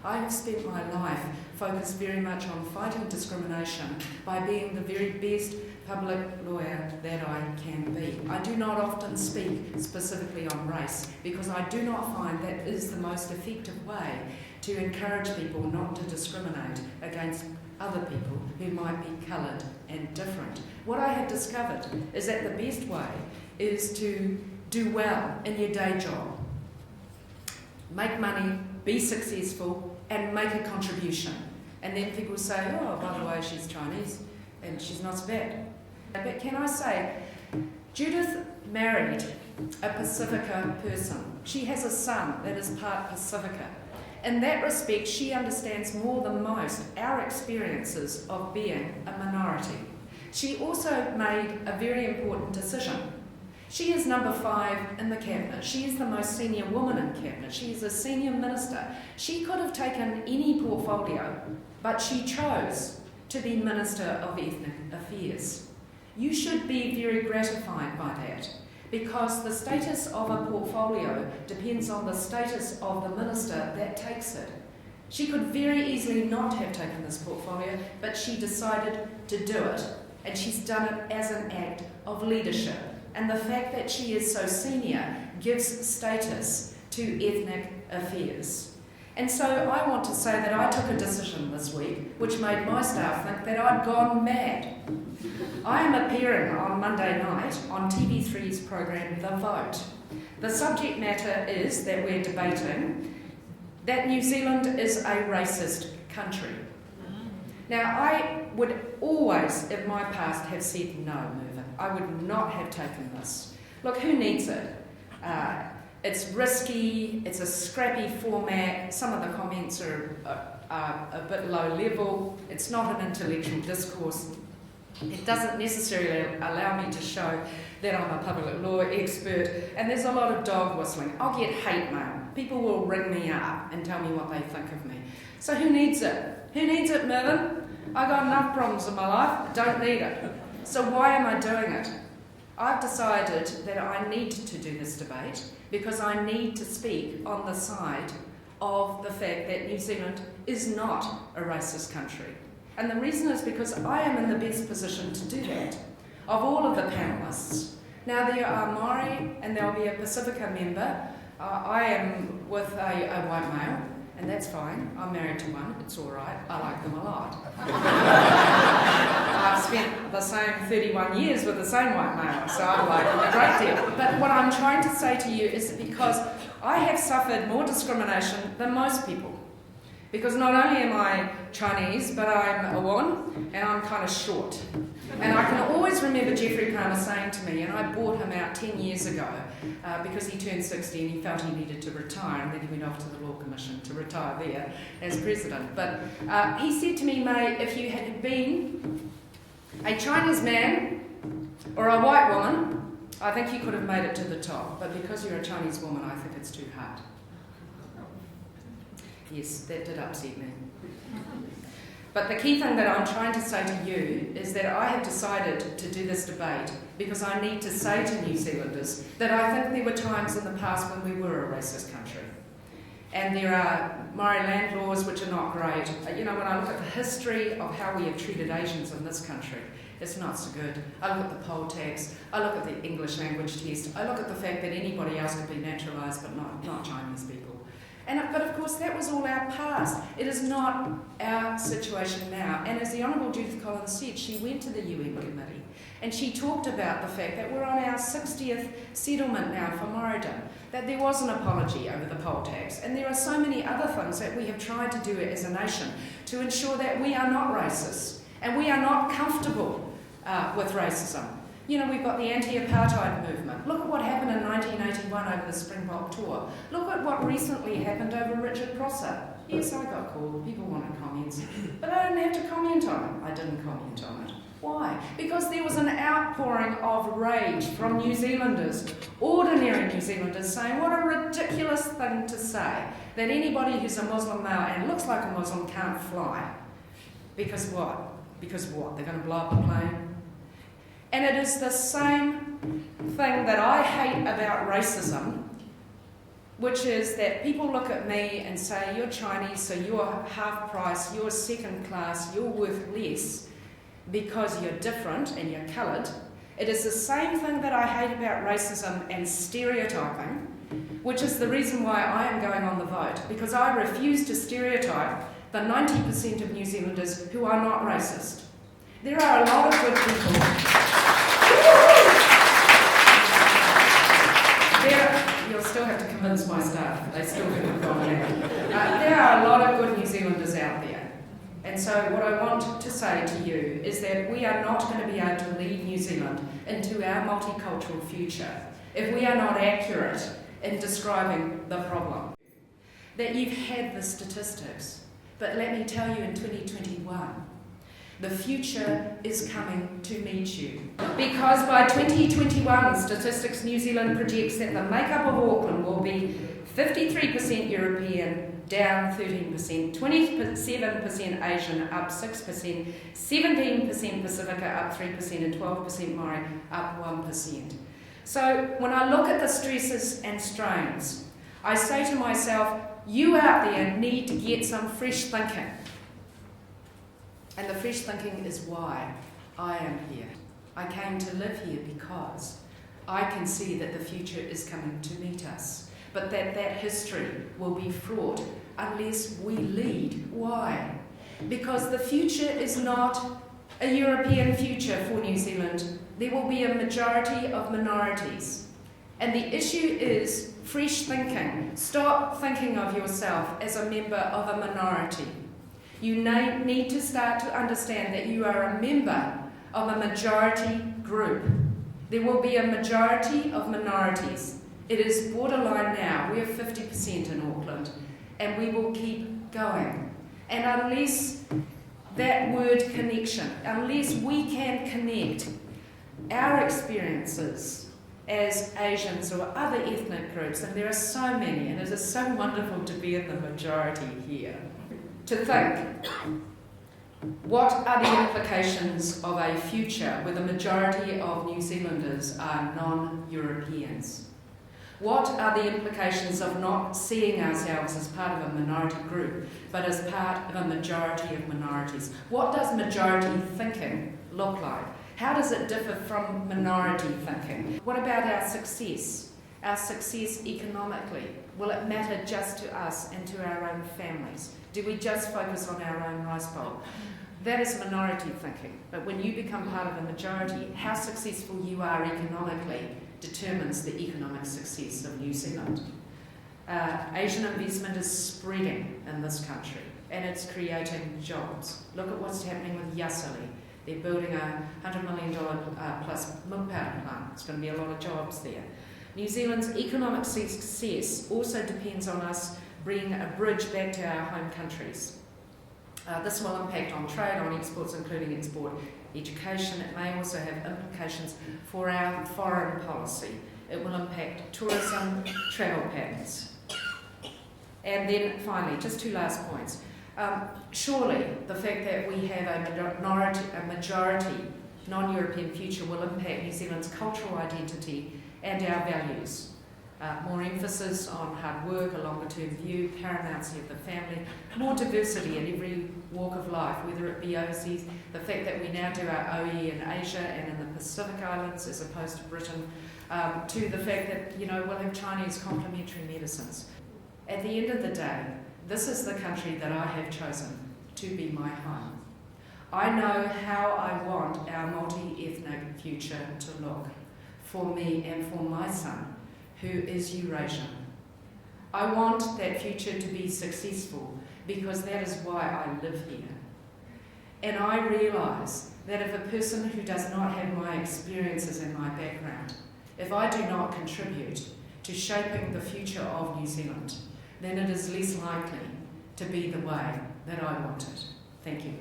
I have spent my life focused very much on fighting discrimination by being the very best public lawyer that I can be. I do not often speak specifically on race because I do not find that is the most effective way to encourage people not to discriminate against other people who might be coloured and different. What I have discovered is that the best way is to do well in your day job, make money, be successful, and make a contribution. And then people say, oh, by the way, she's Chinese and she's not so bad. But can I say, Judith married a Pacifica person. She has a son that is part Pacifica. In that respect, she understands more than most our experiences of being a minority. She also made a very important decision. She is number 5 in the cabinet. She is the most senior woman in cabinet. She is a senior minister. She could have taken any portfolio, but she chose to be Minister of Ethnic Affairs. You should be very gratified by that, because the status of a portfolio depends on the status of the minister that takes it. She could very easily not have taken this portfolio, but she decided to do it, and she's done it as an act of leadership. And the fact that she is so senior gives status to ethnic affairs. And so I want to say that I took a decision this week which made my staff think that I'd gone mad. I am appearing on Monday night on TV3's program The Vote. The subject matter is that we're debating that New Zealand is a racist country. Now, I would always, in my past, have said no, Mervyn. I would not have taken this. Look, who needs it? It's risky, it's a scrappy format, some of the comments are a bit low level, it's not an intellectual discourse. It doesn't necessarily allow me to show that I'm a public law expert, and there's a lot of dog whistling. I'll get hate mail. People will ring me up and tell me what they think of me. So who needs it? Who needs it, Mervyn? I've got enough problems in my life, I don't need it. So why am I doing it? I've decided that I need to do this debate because I need to speak on the side of the fact that New Zealand is not a racist country. And the reason is because I am in the best position to do that, of all of the panellists. Now there are Maori and there'll be a Pacifica member. I am with a white male, and that's fine. I'm married to one, it's all right. I like them a lot. I've spent the same 31 years with the same white male, so I like them a great deal. But what I'm trying to say to you is that because I have suffered more discrimination than most people. Because not only am I Chinese, but I'm a woman, and I'm kind of short. And I can always remember Jeffrey Palmer saying to me, and I bought him out 10 years ago, because he turned 60 and he felt he needed to retire, and then he went off to the Law Commission to retire there as president. But he said to me, May, if you had been a Chinese man or a white woman, I think you could have made it to the top. But because you're a Chinese woman, I think it's too hard. Yes, that did upset me. But the key thing that I'm trying to say to you is that I have decided to do this debate because I need to say to New Zealanders that I think there were times in the past when we were a racist country. And there are Maori land laws which are not great. You know, when I look at the history of how we have treated Asians in this country, it's not so good. I look at the poll tax, I look at the English language test, I look at the fact that anybody else could be naturalised but not Chinese people. But of course that was all our past. It is not our situation now. And as the Honourable Judith Collins said, she went to the UN committee and she talked about the fact that we're on our 60th settlement now for Moridun, that there was an apology over the poll tax, and there are so many other things that we have tried to do as a nation to ensure that we are not racist and we are not comfortable with racism. You know, we've got the anti-apartheid movement. Look at what happened in 1981 over the Springbok tour. Look at what recently happened over Richard Prosser. Yes, I got called. People wanted comments. But I didn't have to comment on it. I didn't comment on it. Why? Because there was an outpouring of rage from New Zealanders, ordinary New Zealanders, saying what a ridiculous thing to say, that anybody who's a Muslim male and looks like a Muslim can't fly. Because what? Because what? They're going to blow up a plane? And it is the same thing that I hate about racism which is that people look at me and say, you're Chinese, so you're half price, you're second class, you're worth less because you're different and you're coloured. It is the same thing that I hate about racism and stereotyping, which is the reason why I am going on the vote, because I refuse to stereotype the 90% of New Zealanders who are not racist. There are a lot of good people. You'll still have to convince my staff. They still think I've gone there. There are a lot of good New Zealanders out there. And so what I want to say to you is that we are not going to be able to lead New Zealand into our multicultural future if we are not accurate in describing the problem. That you've had the statistics, but let me tell you, in 2021, the future is coming to meet you. Because by 2021, Statistics New Zealand projects that the makeup of Auckland will be 53% European, down 13%, 27% Asian, up 6%, 17% Pacifica, up 3%, and 12% Maori, up 1%. So when I look at the stresses and strains, I say to myself, you out there need to get some fresh thinking. And the fresh thinking is why I am here. I came to live here because I can see that the future is coming to meet us, but that history will be fraught unless we lead. Why? Because the future is not a European future for New Zealand. There will be a majority of minorities. And the issue is fresh thinking. Stop thinking of yourself as a member of a minority. You need to start to understand that you are a member of a majority group. There will be a majority of minorities. It is borderline now. We are 50% in Auckland, and we will keep going. And unless that word connection, unless we can connect our experiences as Asians or other ethnic groups, and there are so many, and it is so wonderful to be in the majority here, to think, what are the implications of a future where the majority of New Zealanders are non-Europeans? What are the implications of not seeing ourselves as part of a minority group, but as part of a majority of minorities? What does majority thinking look like? How does it differ from minority thinking? What about our success? Our success economically? Will it matter just to us and to our own families? Do we just focus on our own rice bowl? That is minority thinking. But when you become part of a majority, how successful you are economically determines the economic success of New Zealand. Asian investment is spreading in this country, and it's creating jobs. Look at what's happening with Yasali. They're building a $100 million plus milk powder plant. It's going to be a lot of jobs there. New Zealand's economic success also depends on us bringing a bridge back to our home countries. This will impact on trade, on exports, including export education. It may also have implications for our foreign policy. It will impact tourism, travel patterns. And then finally, just two last points. Surely the fact that we have a majority non-European future will impact New Zealand's cultural identity and our values. More emphasis on hard work, a longer term view, paramountcy of the family, more diversity in every walk of life, whether it be overseas, the fact that we now do our OE in Asia and in the Pacific Islands as opposed to Britain, to the fact that, we'll have Chinese complementary medicines. At the end of the day, this is the country that I have chosen to be my home. I know how I want our multi-ethnic future to look for me and for my son, who is Eurasian. I want that future to be successful because that is why I live here. And I realise that if a person who does not have my experiences and my background, if I do not contribute to shaping the future of New Zealand, then it is less likely to be the way that I want it. Thank you.